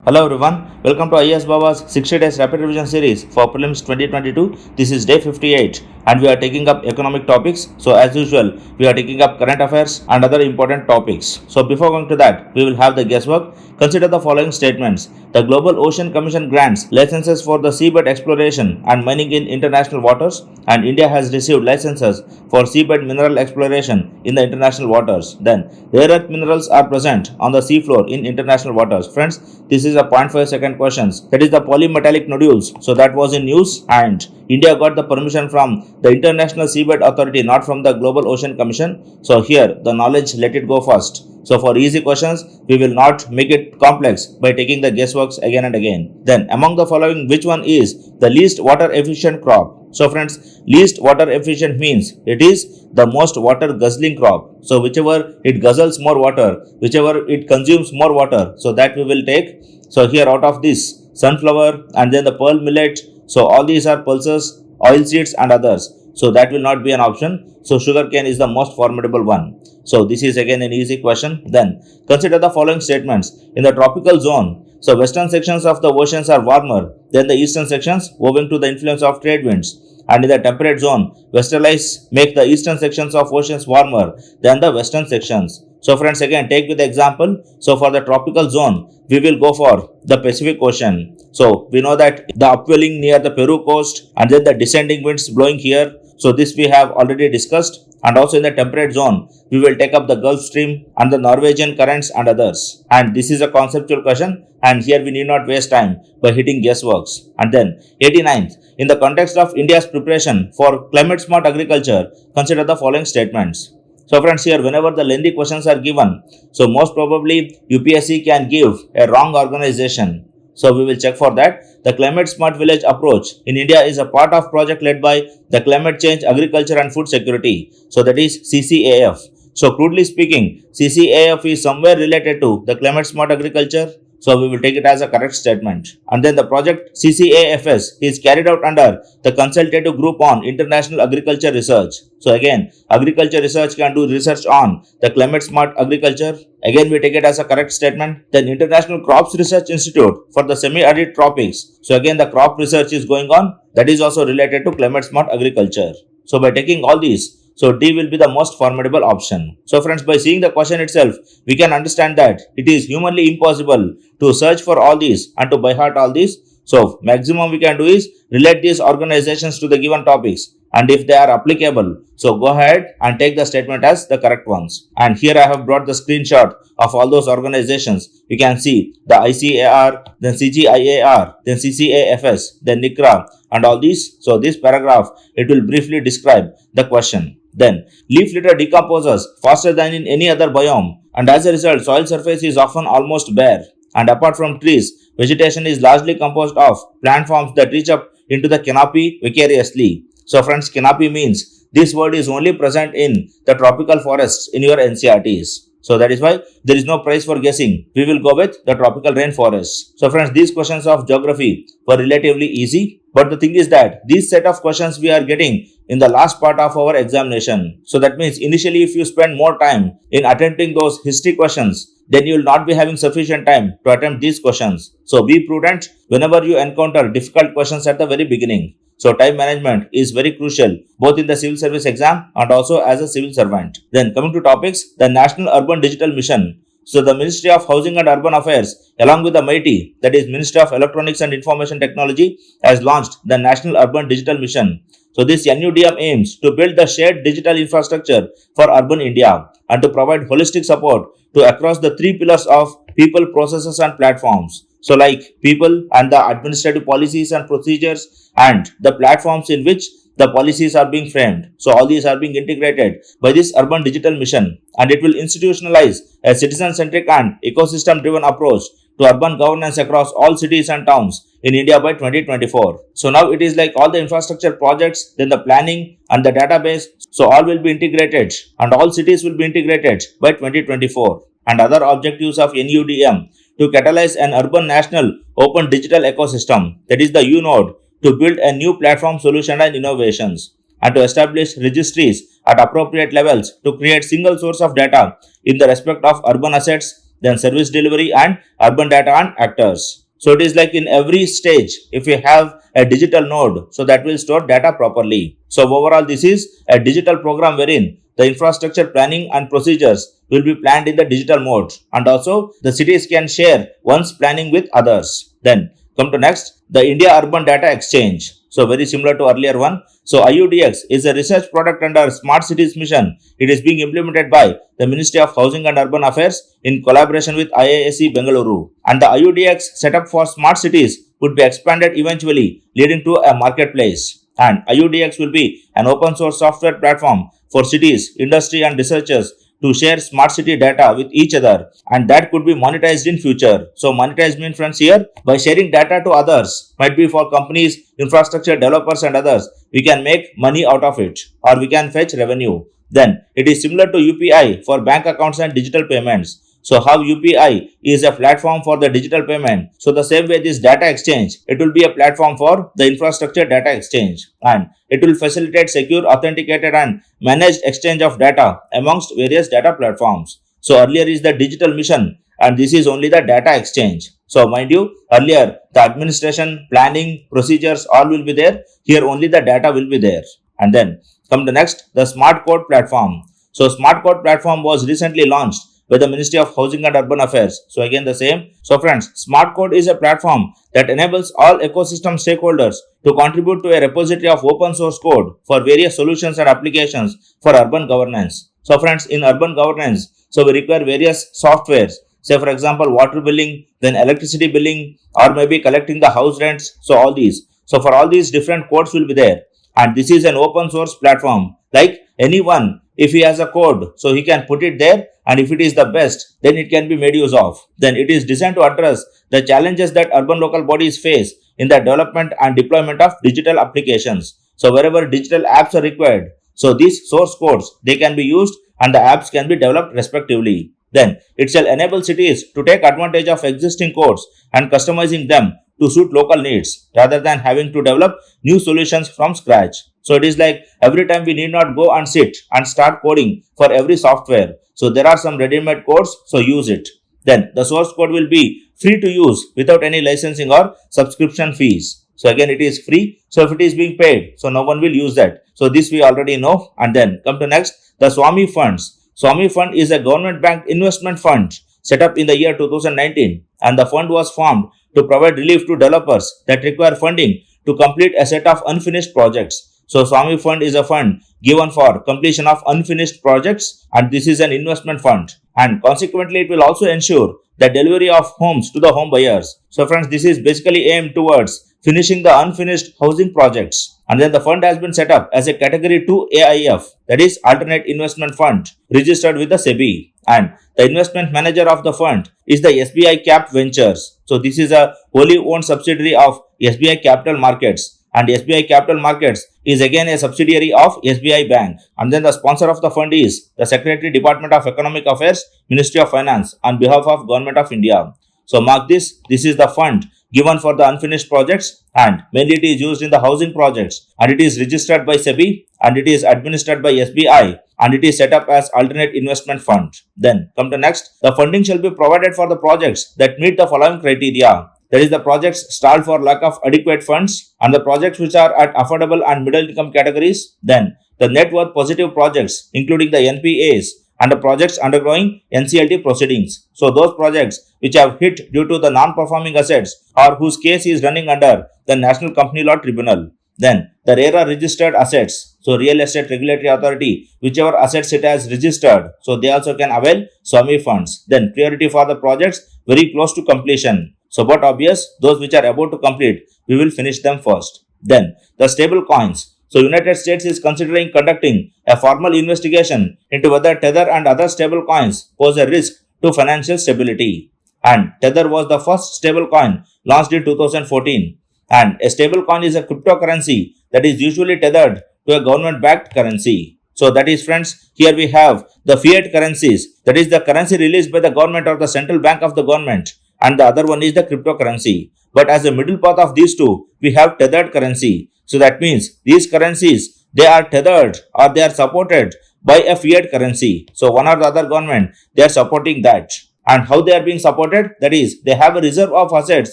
Hello everyone, welcome to IASBABA's 60 days rapid revision series for Prelims 2022. This is day 58 and we are taking up economic topics. So as usual, we are taking up current affairs and other important topics. So before going to that, we will have the guesswork. Consider the following statements. The Global Ocean Commission grants licenses for the seabed exploration and mining in international waters, and India has received licenses for seabed mineral exploration in the international waters. Then, rare earth minerals are present on the seafloor in international waters. Friends, this is a 0.5 second questions. That is the polymetallic nodules. So that was in news, and India got the permission from the International Seabed Authority, not from the Global Ocean Commission. So here, the knowledge, let it go first. So for easy questions, we will not make it complex by taking the guessworks again and again. Then among the following, which one is the least water efficient crop? So friends, least water efficient means it is the most water guzzling crop. So whichever it guzzles more water, whichever it consumes more water, so that we will take. So here out of this, sunflower and then the pearl millet. So all these are pulses, oil seeds and others. So that will not be an option. So sugarcane is the most formidable one. So this is again an easy question. Then consider the following statements. In the tropical zone, so western sections of the oceans are warmer than the eastern sections owing to the influence of trade winds. And in the temperate zone, westerlies make the eastern sections of oceans warmer than the western sections. So friends, again take with the example. So for the tropical zone, we will go for the Pacific Ocean. So we know that the upwelling near the Peru coast and then the descending winds blowing here. So this we have already discussed. And also in the temperate zone, we will take up the Gulf Stream and the Norwegian currents and others. And this is a conceptual question, and here we need not waste time by hitting guessworks. And then 89th, in the context of India's preparation for climate smart agriculture, consider the following statements. So friends, here whenever the lengthy questions are given, so most probably UPSC can give a wrong organization. So we will check for that. The Climate Smart Village approach in India is a part of project led by the Climate Change, Agriculture and Food Security. So that is CCAF. So crudely speaking, CCAF is somewhere related to the Climate Smart Agriculture. So we will take it as a correct statement. And then the project CCAFS is carried out under the Consultative Group on International Agriculture Research. So again, agriculture research can do research on the climate smart agriculture. Again, we take it as a correct statement. Then International Crops Research Institute for the semi-arid tropics. So again, the crop research is going on. That is also related to climate smart agriculture. So by taking all these, so D will be the most formidable option. So friends, by seeing the question itself, we can understand that it is humanly impossible to search for all these and to by heart all these. So maximum we can do is relate these organizations to the given topics, and if they are applicable, so go ahead and take the statement as the correct ones. And here I have brought the screenshot of all those organizations. You can see the ICAR, then CGIAR, then CCAFS, then NICRA and all these. So this paragraph, it will briefly describe the question. Then, leaf litter decomposes faster than in any other biome, and as a result, soil surface is often almost bare. And apart from trees, vegetation is largely composed of plant forms that reach up into the canopy vicariously. So friends, canopy means this word is only present in the tropical forests in your NCRTs. So that is why there is no prize for guessing. We will go with the tropical rainforests. So friends, these questions of geography were relatively easy. But the thing is that these set of questions we are getting in the last part of our examination. So that means initially if you spend more time in attempting those history questions, then you will not be having sufficient time to attempt these questions. So be prudent whenever you encounter difficult questions at the very beginning. So time management is very crucial both in the civil service exam and also as a civil servant. Then coming to topics, the National Urban Digital Mission. So the Ministry of Housing and Urban Affairs along with the MITI, that is Ministry of Electronics and Information Technology, has launched the National Urban Digital Mission. So this NUDM aims to build the shared digital infrastructure for urban India and to provide holistic support to across the three pillars of people, processes and platforms. So like people and the administrative policies and procedures and the platforms in which the policies are being framed. So all these are being integrated by this urban digital mission, and it will institutionalize a citizen-centric and ecosystem-driven approach to urban governance across all cities and towns in India by 2024. So now it is like all the infrastructure projects, then the planning and the database. So all will be integrated and all cities will be integrated by 2024. And other objectives of NUDM to catalyze an urban national open digital ecosystem, that is the UNODE, to build a new platform solution and innovations, and to establish registries at appropriate levels to create single source of data in the respect of urban assets, then service delivery and urban data and actors. So it is like in every stage, if you have a digital node, so that will store data properly. So overall, this is a digital program wherein the infrastructure planning and procedures will be planned in the digital mode, and also the cities can share one's planning with others. Then come to next, the India Urban Data Exchange. So very similar to earlier one. So IUDX is a research product under Smart Cities Mission. It is being implemented by the Ministry of Housing and Urban Affairs in collaboration with IISc Bengaluru. And the IUDX setup for smart cities would be expanded eventually, leading to a marketplace. And IUDX will be an open source software platform for cities, industry and researchers to share smart city data with each other, and that could be monetized in future. So monetized means, friends, here by sharing data to others, might be for companies, infrastructure developers and others, we can make money out of it, or we can fetch revenue. Then it is similar to UPI for bank accounts and digital payments. So how UPI is a platform for the digital payment, so the same way this data exchange, it will be a platform for the infrastructure data exchange, and it will facilitate secure, authenticated and managed exchange of data amongst various data platforms. So earlier is the digital mission and this is only the data exchange. So mind you, earlier the administration, planning, procedures all will be there. Here only the data will be there. And then come to next, the smart code platform. So smart code platform was recently launched by the Ministry of Housing and Urban Affairs. So again the same. So friends, Smart Code is a platform that enables all ecosystem stakeholders to contribute to a repository of open source code for various solutions and applications for urban governance. So friends, in urban governance, so we require various softwares. Say for example, water billing, then electricity billing, or maybe collecting the house rents. So all these. So for all these different codes will be there. And this is an open source platform. Like anyone, if he has a code, so he can put it there, and if it is the best, then it can be made use of. Then it is designed to address the challenges that urban local bodies face in the development and deployment of digital applications. So wherever digital apps are required, so these source codes, they can be used and the apps can be developed respectively. Then it shall enable cities to take advantage of existing codes and customizing them to suit local needs rather than having to develop new solutions from scratch. So it is like every time we need not go and sit and start coding for every software. So there are some ready-made codes, so use it. Then the source code will be free to use without any licensing or subscription fees. So again it is free. So if it is being paid, so no one will use that. So this we already know. And then come to next, the SWAMIH funds. SWAMIH Fund is a government-backed investment fund set up in the year 2019, and the fund was formed to provide relief to developers that require funding to complete a set of unfinished projects. So SWAMIH Fund is a fund given for completion of unfinished projects, and this is an investment fund, and consequently it will also ensure the delivery of homes to the home buyers. So friends, this is basically aimed towards finishing the unfinished housing projects. And then the fund has been set up as a category 2 AIF, that is alternate investment fund, registered with the SEBI, and the investment manager of the fund is the SBI Cap Ventures. So this is a wholly owned subsidiary of SBI Capital Markets, and SBI Capital Markets is again a subsidiary of SBI Bank. And then the sponsor of the fund is the Secretary, Department of Economic Affairs, Ministry of Finance, on behalf of Government of India. So mark this is the fund given for the unfinished projects, and mainly it is used in the housing projects, and it is registered by SEBI, and it is administered by SBI, and it is set up as alternate investment fund. Then come to next, the funding shall be provided for the projects that meet the following criteria. That is the projects stalled for lack of adequate funds, and the projects which are at affordable and middle income categories. Then the net worth positive projects including the NPAs, and the projects undergoing NCLT proceedings. So those projects which have hit due to the non-performing assets or whose case is running under the National Company Law Tribunal. Then the RaRe registered assets, so Real Estate Regulatory Authority, whichever assets it has registered, so they also can avail SWAMIH funds. Then priority for the projects very close to completion. So but obvious, those which are about to complete, we will finish them first. Then the stable coins. So United States is considering conducting a formal investigation into whether Tether and other stable coins pose a risk to financial stability. And Tether was the first stable coin launched in 2014. And a stable coin is a cryptocurrency that is usually tethered to a government-backed currency. So that is, friends, here we have the fiat currencies, that is the currency released by the government or the central bank of the government, and the other one is the cryptocurrency. But as a middle path of these two, we have tethered currency. So that means these currencies, they are tethered or they are supported by a fiat currency. So one or the other government, they are supporting that. And how they are being supported? That is, they have a reserve of assets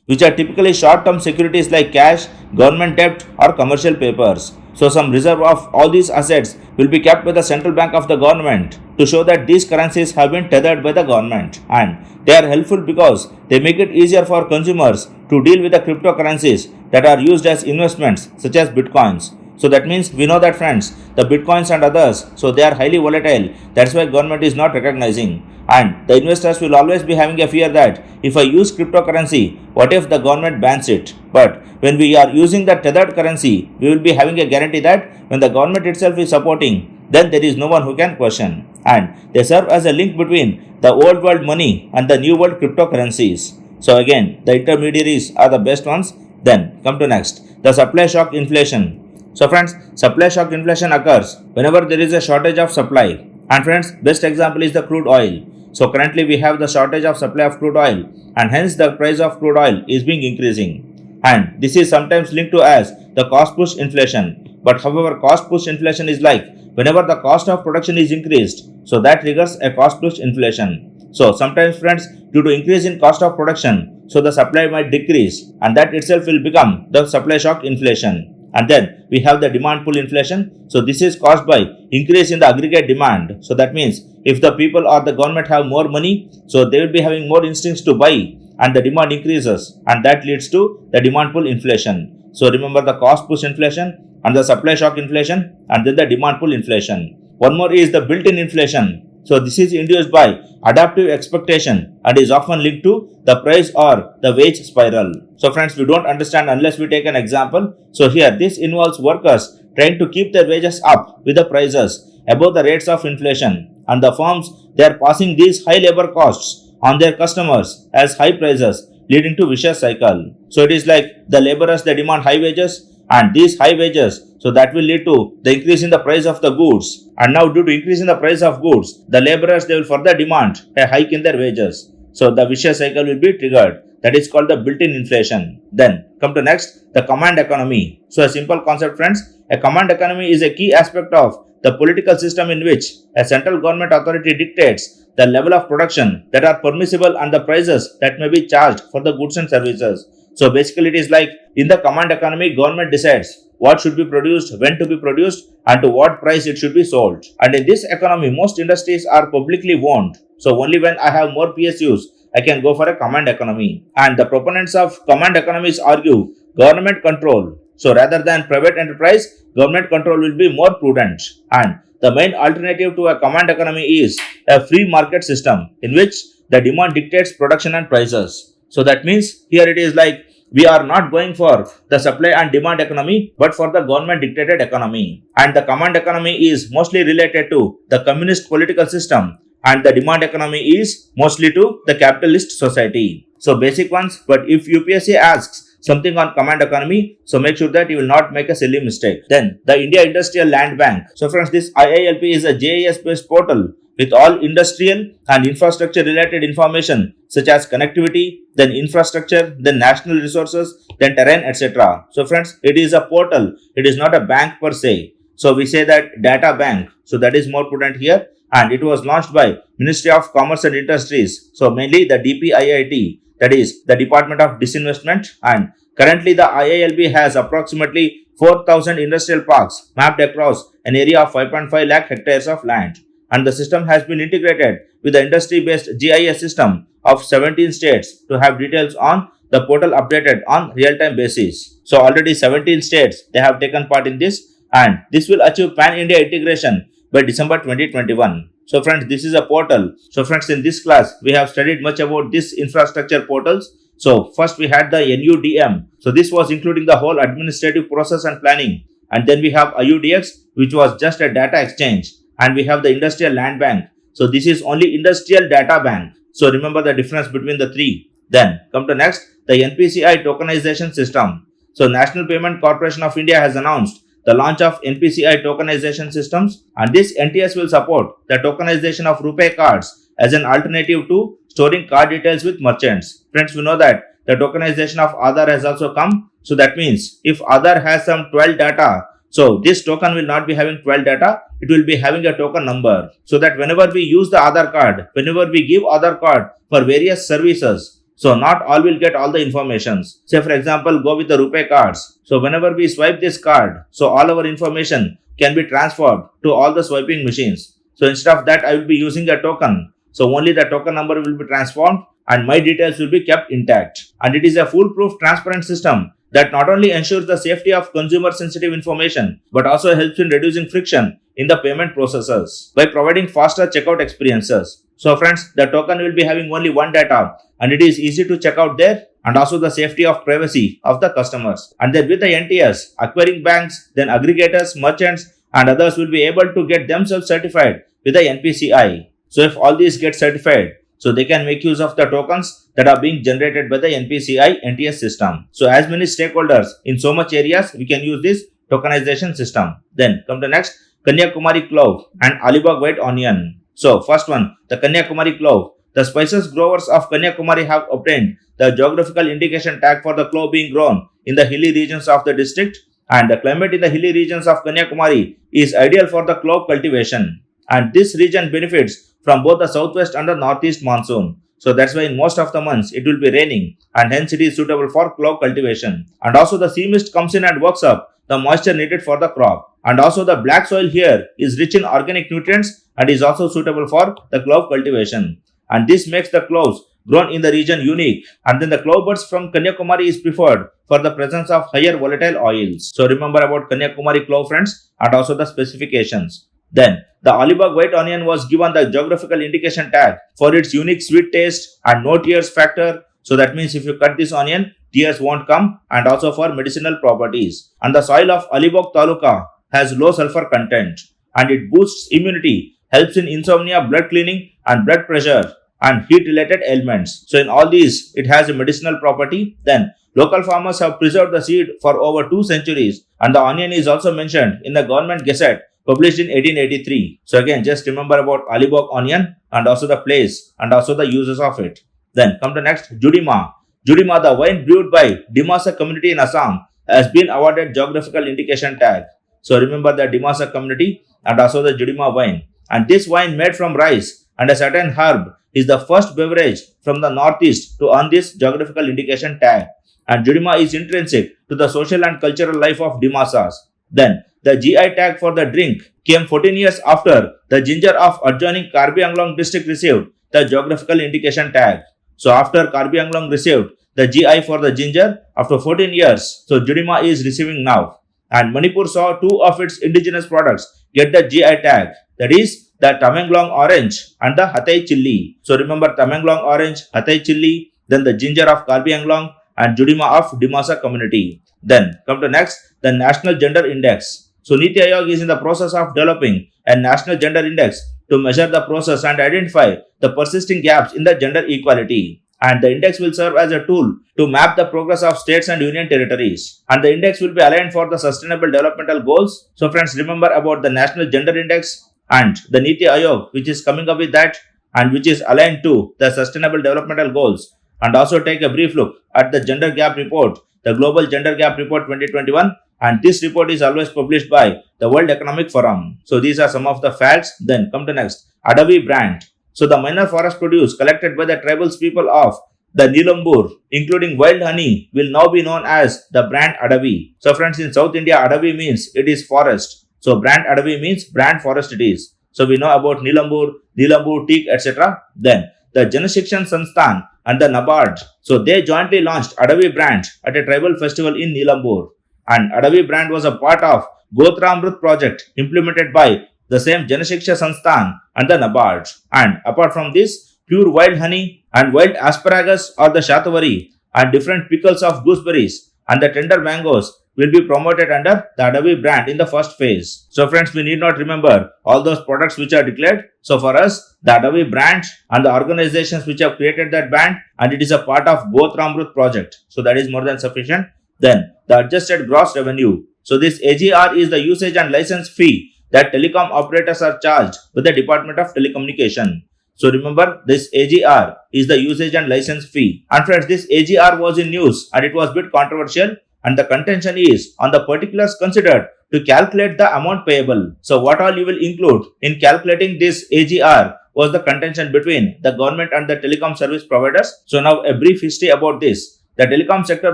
which are typically short-term securities like cash, government debt or commercial papers. So some reserve of all these assets will be kept by the central bank of the government to show that these currencies have been tethered by the government, and they are helpful because they make it easier for consumers to deal with the cryptocurrencies that are used as investments such as bitcoins. So that means we know that, friends, the bitcoins and others, so they are highly volatile. That's why government is not recognizing. And the investors will always be having a fear that if I use cryptocurrency, what if the government bans it? But when we are using the tethered currency, we will be having a guarantee that when the government itself is supporting, then there is no one who can question. And they serve as a link between the old world money and the new world cryptocurrencies. So again, the intermediaries are the best ones. Then come to next, the supply shock inflation. So friends, supply shock inflation occurs whenever there is a shortage of supply. And friends, best example is the crude oil. So currently we have the shortage of supply of crude oil, and hence the price of crude oil is being increasing. And this is sometimes linked to as the cost push inflation. But however, cost push inflation is like whenever the cost of production is increased, so that triggers a cost push inflation. So sometimes, friends, due to increase in cost of production, so the supply might decrease, and that itself will become the supply shock inflation. And then we have the demand pull inflation. So this is caused by increase in the aggregate demand. So that means if the people or the government have more money, so they will be having more instincts to buy, and the demand increases, and that leads to the demand pull inflation. So remember the cost push inflation and the supply shock inflation, and then the demand pull inflation. One more is the built-in inflation. So this is induced by adaptive expectation and is often linked to the price or the wage spiral. So friends, we don't understand unless we take an example. So here this involves workers trying to keep their wages up with the prices above the rates of inflation, and the firms, they are passing these high labor costs on their customers as high prices, leading to vicious cycle. So it is like the laborers, they demand high wages, and these high wages, so that will lead to the increase in the price of the goods. And now due to increase in the price of goods, the laborers, they will further demand a hike in their wages. So the vicious cycle will be triggered. That is called the built-in inflation. Then come to next, the command economy. So a simple concept, friends. A command economy is a key aspect of the political system in which a central government authority dictates the level of production that are permissible and the prices that may be charged for the goods and services. So basically it is like in the command economy, government decides what should be produced, when to be produced, and to what price it should be sold. And in this economy, most industries are publicly owned. So only when I have more PSUs, I can go for a command economy. And the proponents of command economies argue government control. So rather than private enterprise, government control will be more prudent. And the main alternative to a command economy is a free market system in which the demand dictates production and prices. So that means here it is like we are not going for the supply and demand economy, but for the government dictated economy. And the command economy is mostly related to the communist political system, and the demand economy is mostly to the capitalist society. So basic ones, but if UPSC asks something on command economy, so make sure that you will not make a silly mistake. Then the India Industrial Land Bank. So friends, this IILP is a JIS based portal with all industrial and infrastructure related information such as connectivity, then infrastructure, then national resources, then terrain, etc. So friends, it is a portal, it is not a bank per se. So we say that data bank, so that is more prudent here, and it was launched by Ministry of Commerce and Industries, so mainly the DPIIT, that is the Department of Disinvestment, and currently the IILB has approximately 4,000 industrial parks mapped across an area of 5.5 lakh hectares of land. And the system has been integrated with the industry-based GIS system of 17 states to have details on the portal updated on real-time basis. So already 17 states, they have taken part in this, and this will achieve pan-India integration by December 2021. So friends, this is a portal. So friends, in this class, we have studied much about this infrastructure portals. So first we had the NUDM. So this was including the whole administrative process and planning. And then we have IUDX, which was just a data exchange. And we have the Industrial Land Bank. So this is only Industrial Data Bank. So remember the difference between the three. Then come to next, the NPCI Tokenization System. So National Payment Corporation of India has announced the launch of NPCI Tokenization Systems, and this NTS will support the tokenization of RuPay cards as an alternative to storing card details with merchants. Friends, we know that the tokenization of Aadhaar has also come. So that means if Aadhaar has some 12 data So this token will not be having 12 data, it will be having a token number. So that whenever we use the Aadhaar card, whenever we give Aadhaar card for various services, so not all will get all the informations. Say for example, go with the RuPay cards. So whenever we swipe this card, so all our information can be transferred to all the swiping machines. So instead of that, I will be using a token. So only the token number will be transformed and my details will be kept intact. And it is a foolproof transparent system that not only ensures the safety of consumer sensitive information, but also helps in reducing friction in the payment processes by providing faster checkout experiences. So friends, the token will be having only one data and it is easy to check out there, and also the safety of privacy of the customers. And then with the NTS, acquiring banks, then aggregators, merchants and others will be able to get themselves certified with the NPCI. So if all these get certified, so they can make use of the tokens that are being generated by the NPCI NTS system. So as many stakeholders in so much areas, we can use this tokenization system. Then come to next, Kannyakumari Clove and Alibaug white onion. So first one, the Kannyakumari Clove. The spices growers of Kanyakumari have obtained the geographical indication tag for the clove being grown in the hilly regions of the district, and the climate in the hilly regions of Kanyakumari is ideal for the clove cultivation. And this region benefits from both the southwest and the northeast monsoon. So that's why in most of the months it will be raining and hence it is suitable for clove cultivation. And also the sea mist comes in and works up the moisture needed for the crop. And also the black soil here is rich in organic nutrients and is also suitable for the clove cultivation. And this makes the cloves grown in the region unique. And then the clove buds from Kanyakumari is preferred for the presence of higher volatile oils. So remember about Kanyakumari clove, friends, and also the specifications. Then the Alibaug white onion was given the geographical indication tag for its unique sweet taste and no tears factor. So that means if you cut this onion, tears won't come, and also for medicinal properties. And the soil of Alibaug Taluka has low sulfur content and it boosts immunity, helps in insomnia, blood cleaning and blood pressure and heat related ailments. So in all these, it has a medicinal property. Then local farmers have preserved the seed for over 2 centuries, and the onion is also mentioned in the government gazette published in 1883. So again, just remember about Alibaug onion and also the place and also the uses of it. Then come to next, Judima. Judima, the wine brewed by Dimasa community in Assam, has been awarded geographical indication tag. So remember the Dimasa community and also the Judima wine. And this wine made from rice and a certain herb is the first beverage from the northeast to earn this geographical indication tag. And Judima is intrinsic to the social and cultural life of Dimasas. Then the GI tag for the drink came 14 years after the ginger of adjoining Karbi Anglong district received the geographical indication tag. So after Karbi Anglong received the GI for the ginger after 14 years, so Judima is receiving now. And Manipur saw 2 of its indigenous products get the GI tag, that is the Tamenglong orange and the Hatay chili. So remember Tamenglong orange, Hatay chili, then the ginger of Karbi Anglong and Judima of Dimasa community. Then come to next, the National Gender Index. So Niti Aayog is in the process of developing a National Gender Index to measure the process and identify the persisting gaps in the gender equality. And the index will serve as a tool to map the progress of states and union territories. And the index will be aligned for the sustainable developmental goals. So friends, remember about the National Gender Index and the Niti Aayog, which is coming up with that and which is aligned to the sustainable developmental goals. And also take a brief look at the Gender Gap Report, the Global Gender Gap Report 2021. And this report is always published by the World Economic Forum. So these are some of the facts. Then come to next, Adavi Brand. So the minor forest produce collected by the tribal people of the Nilambur, including wild honey, will now be known as the brand Adavi. So friends, in South India, Adavi means it is forest. So brand Adavi means brand forest it is. So we know about Nilambur, teak, etc. Then the Janashikshan Sansthan and the NABARD. So they jointly launched Adavi Brand at a tribal festival in Nilambur. And Adavi Brand was a part of Gotramrut project implemented by the same Janashiksha Sansthan and the NABARD. And apart from this, pure wild honey and wild asparagus or the shatavari and different pickles of gooseberries and the tender mangoes will be promoted under the Adavi Brand in the first phase. So friends, we need not remember all those products which are declared. So for us, the Adavi Brand and the organizations which have created that brand, and it is a part of Gotramrut project. So that is more than sufficient. Then the adjusted gross revenue. So this AGR is the usage and license fee that telecom operators are charged with the Department of Telecommunication. So remember, this AGR is the usage and license fee. And friends, this AGR was in news and it was a bit controversial, and the contention is on the particulars considered to calculate the amount payable. So what all you will include in calculating this AGR was the contention between the government and the telecom service providers. So now a brief history about this. The telecom sector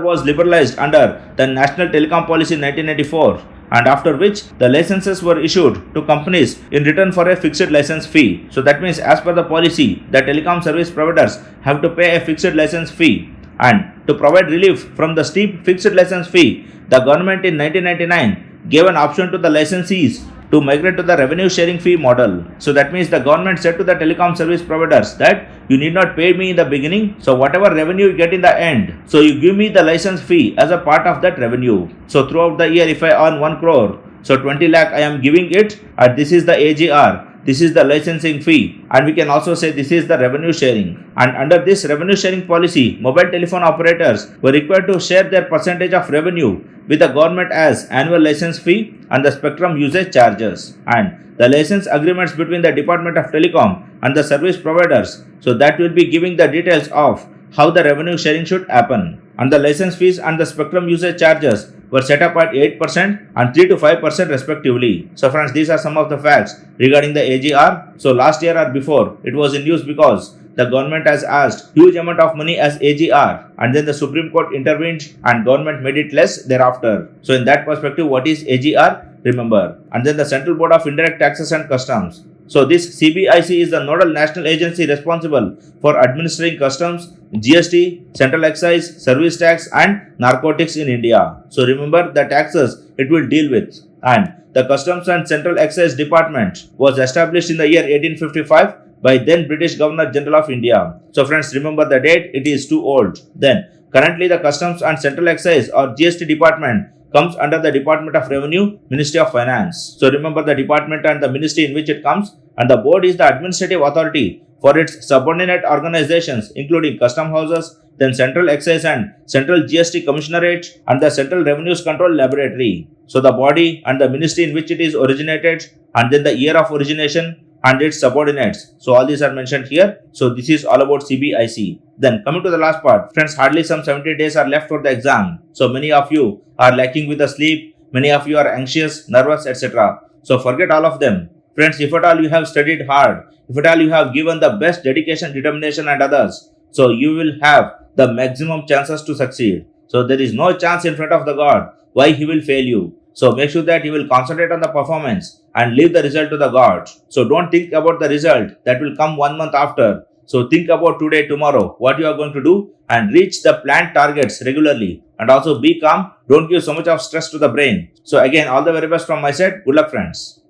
was liberalized under the National Telecom Policy 1994, and after which the licenses were issued to companies in return for a fixed license fee. So that means as per the policy, the telecom service providers have to pay a fixed license fee, and to provide relief from the steep fixed license fee, the government in 1999 gave an option to the licensees to migrate to the revenue sharing fee model. So that means the government said to the telecom service providers that you need not pay me in the beginning, so whatever revenue you get in the end, so you give me the license fee as a part of that revenue. So throughout the year, if I earn 1 crore, so 20 lakh I am giving it, and this is the AGR. This is the licensing fee, and we can also say this is the revenue sharing. And under this revenue sharing policy, mobile telephone operators were required to share their percentage of revenue with the government as annual license fee and the spectrum usage charges. And the license agreements between the Department of Telecom and the service providers, so that will be giving the details of how the revenue sharing should happen. And the license fees and the spectrum usage charges were set up at 8% and 3 to 5% respectively. So friends, these are some of the facts regarding the AGR. So last year or before, it was in news because the government has asked huge amount of money as AGR, and then the Supreme Court intervened and government made it less thereafter. So in that perspective, what is AGR? Remember. And then the Central Board of Indirect Taxes and Customs. So this CBIC is the nodal national agency responsible for administering customs, GST, central excise, service tax and narcotics in India. So remember the taxes it will deal with. And the Customs and Central Excise Department was established in the year 1855 by then British Governor General of India. So friends, remember the date, it is too old. Then currently the Customs and Central Excise or GST Department comes under the Department of Revenue, Ministry of Finance. So remember the department and the ministry in which it comes, and the board is the administrative authority for its subordinate organizations including custom houses, then Central Excise and Central GST Commissionerate and the Central Revenues Control Laboratory. So the body and the ministry in which it is originated, and then the year of origination and its subordinates. So all these are mentioned here. So this is all about CBIC. Then coming to the last part, friends, hardly some 70 days are left for the exam. So many of you are lacking with the sleep, many of you are anxious, nervous, etc. So forget all of them. Friends, if at all you have studied hard, if at all you have given the best dedication, determination and others, so you will have the maximum chances to succeed. So there is no chance in front of the God why he will fail you. So make sure that you will concentrate on the performance and leave the result to the God. So don't think about the result that will come 1 month after. So think about today, tomorrow, what you are going to do and reach the planned targets regularly. And also be calm. Don't give so much of stress to the brain. So again, all the very best from my side. Good luck, friends.